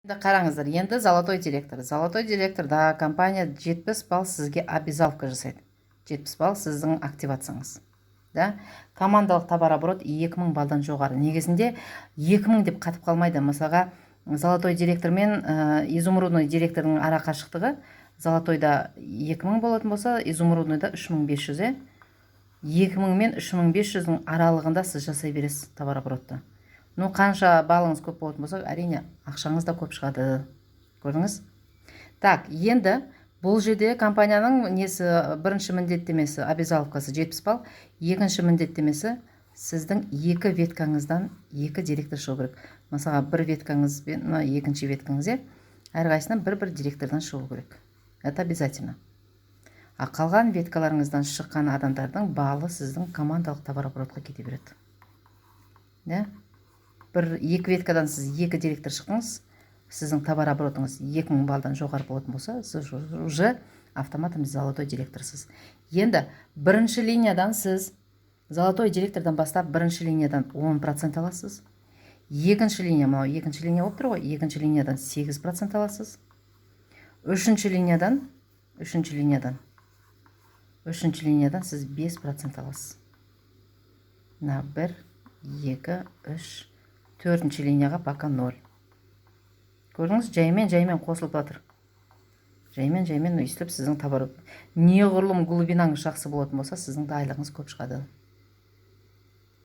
Қараңыздар, енді золотой директор. Золотой директорда компания 70 балл сізге обязаловка жасайды. 70 балл сіздің активацияңыз. Да? Командалық товарооборот 2000 балдан жоғары. Негізінде 2000 деп қатып қалмайды. Мысалға, золотой директор мен изумрудный директордың ара қашықтығы золотойда 2000 болатын болса, изумрудныйда 3500. 2000 мен 3500-дің аралығында сіз жасай бересіз товарооборотты. Ну, қанша балыңыз көп болатын болса, әрине ақшаңыз да көп шығады. Көрдіңіз? Так, енді бұл жерде компанияның несі бірінші міндеттемесі, обязаловкасы 70 балл, екінші міндеттемесі сіздің екі веткаңыздан екі директор шығу керек. Мысалға, бір веткаңыз бен екінші веткаңыз, әрқайсынан бір директордан шығу керек. Это обязательно. А қалған веткаларыңыздан шыққан адамдардың балы сіздің командалық товарооборотқа кете береді. Да? Екі веткадан сіз екі директор шықтыңыз, сіздің товарооборотыңыз 2000 балдан жоғары болатын болса, сіз уже автоматом золотой директорсыз. Енді бірінші линиядан сіз золотой директордан бастап бірінші линиядан 10% аласыз. Екінші линия, мынау екінші линия болып тұр ғой, екінші линиядан 8% аласыз. Үшінші линиядан сіз 5% аласыз. 1, 2, 3, төртінші линияға пока 0. Көрдіңіз, жаймен қосылып жатыр. Жаймен өйстіп сіздің товар. Неғұрлым глубинаңыз жақсы болатын болса, сіздің да айлығыңыз көп шығады.